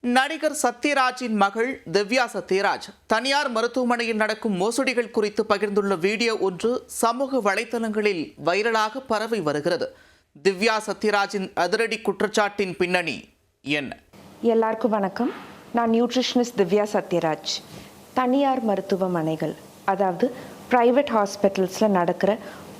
நடிகர் சத்யராஜின் மகள் திவ்யா சத்யராஜ் தனியார் மருத்துவமனையில் நடக்கும் மோசடிகள் குறித்து பகிர்ந்துள்ள வீடியோ ஒன்று சமூக வலைதளங்களில் வைரலாக பரவி வருகிறது. திவ்யா சத்யராஜின் அதிரடி குற்றச்சாட்டின் பின்னணி என்ன? எல்லாருக்கும் வணக்கம். நான் நியூட்ரிஷனிஸ்ட் திவ்யா சத்யராஜ். தனியார் மருத்துவமனைகள், அதாவது பிரைவேட் ஹாஸ்பிட்டல்ஸில் நடக்கிற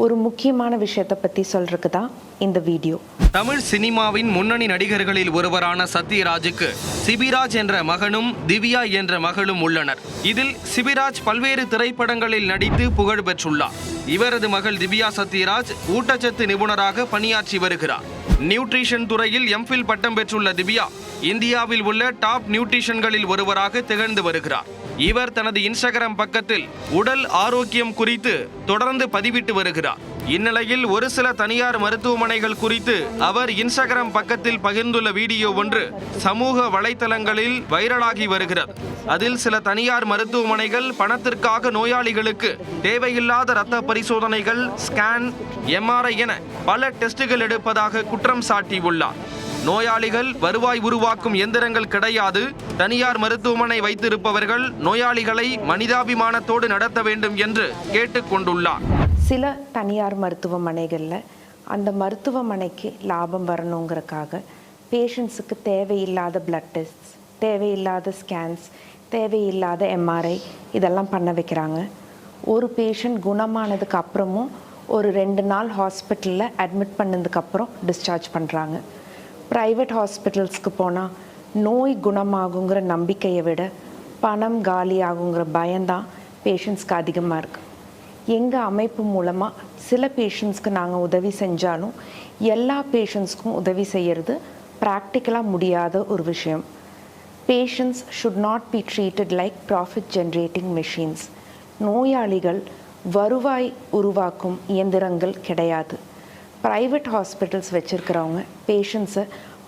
ஒரு முக்கியமான விஷயத்தை பற்றி சொல்றதுக்கு தான் இந்த வீடியோ. தமிழ் சினிமாவின் முன்னணி நடிகர்களில் ஒருவரான சத்யராஜுக்கு சிபிராஜ் என்ற மகனும் திவ்யா என்ற மகளும் உள்ளனர். இதில் சிபிராஜ் பல்வேறு திரைப்படங்களில் நடித்து புகழ் பெற்றுள்ளார். இவரது மகள் திவ்யா சத்யராஜ் ஊட்டச்சத்து நிபுணராக பணியாற்றி வருகிறார். நியூட்ரிஷன் துறையில் எம்ஃபில் பட்டம் பெற்றுள்ள திவ்யா இந்தியாவில் உள்ள டாப் நியூட்ரிஷன்களில் ஒருவராக திகழ்ந்து வருகிறார். இவர் தனது இன்ஸ்டாகிராம் பக்கத்தில் உடல் ஆரோக்கியம் குறித்து தொடர்ந்து பதிவிட்டு வருகிறார். இந்நிலையில் ஒரு சில தனியார் மருத்துவமனைகள் குறித்து அவர் இன்ஸ்டாகிராம் பக்கத்தில் பகிர்ந்துள்ள வீடியோ ஒன்று சமூக வலைதளங்களில் வைரலாகி வருகிறது. அதில் சில தனியார் மருத்துவமனைகள் பணத்திற்காக நோயாளிகளுக்கு தேவையில்லாத இரத்த பரிசோதனைகள், ஸ்கேன், எம்ஆர்ஐ என பல டெஸ்டுகள் எடுப்பதாக குற்றம் சாட்டியுள்ளார். நோயாளிகள் வருவாய் உருவாக்கும் எந்திரங்கள் கிடையாது. தனியார் மருத்துவமனை வைத்திருப்பவர்கள் நோயாளிகளை மனிதாபிமானத்தோடு நடத்த வேண்டும் என்று கேட்டுக்கொண்டுள்ளார். சில தனியார் மருத்துவமனைகளில் அந்த மருத்துவமனைக்கு லாபம் வரணுங்கிறக்காக பேஷண்ட்ஸுக்கு தேவையில்லாத பிளட் டெஸ்ட்ஸ், தேவையில்லாத ஸ்கேன்ஸ், தேவையில்லாத எம்ஆர்ஐ இதெல்லாம் பண்ண வைக்கிறாங்க. ஒரு பேஷண்ட் குணமானதுக்கு அப்புறமும் ஒரு 2 நாள் ஹாஸ்பிட்டலில் அட்மிட் பண்ணதுக்கப்புறம் டிஸ்சார்ஜ் பண்ணுறாங்க. ப்ரைவேட் ஹாஸ்பிட்டல்ஸ்க்கு போனால் நோய் குணமாகுங்கிற நம்பிக்கையை விட பணம் காலி ஆகுங்கிற பயம்தான் பேஷண்ட்ஸ்க்கு அதிகமாக இருக்குது. எங்கள் அமைப்பு மூலமாக சில பேஷண்ட்ஸ்க்கு நாங்கள் உதவி செஞ்சாலும் எல்லா பேஷண்ட்ஸ்க்கும் உதவி செய்கிறது ப்ராக்டிக்கலாக முடியாத ஒரு விஷயம். Patients should not be treated like profit generating machines. நோயாளிகள் வருவாய் உருவாக்கும் இயந்திரங்கள் கிடையாது. ப்ரைவேட் ஹாஸ்பிட்டல்ஸ் வச்சுருக்கிறவங்க பேஷண்ட்ஸை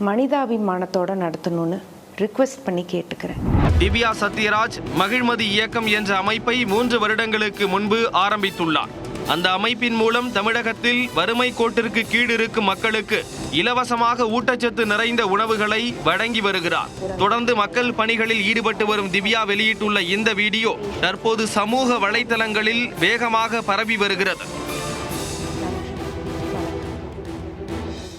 மனிதாபிமானத்தோடு நடத்தணும்னு ரிக்வெஸ்ட் பண்ணி கேட்டுக்கிறேன். திவ்யா சத்யராஜ் மகிழ்மதி இயக்கம் என்ற அமைப்பை 3 வருடங்களுக்கு முன்பு ஆரம்பித்துள்ளார். அந்த அமைப்பின் மூலம் தமிழகத்தில் வறுமை கோட்டிற்கு கீழ் இருக்கும் மக்களுக்கு இலவசமாக ஊட்டச்சத்து நிறைந்த உணவுகளை வழங்கி வருகிறார். தொடர்ந்து மக்கள் பணிகளில் ஈடுபட்டு வரும் திவ்யா வெளியிட்டுள்ள இந்த வீடியோ தற்போது சமூக வலைதளங்களில் வேகமாக பரவி வருகிறது.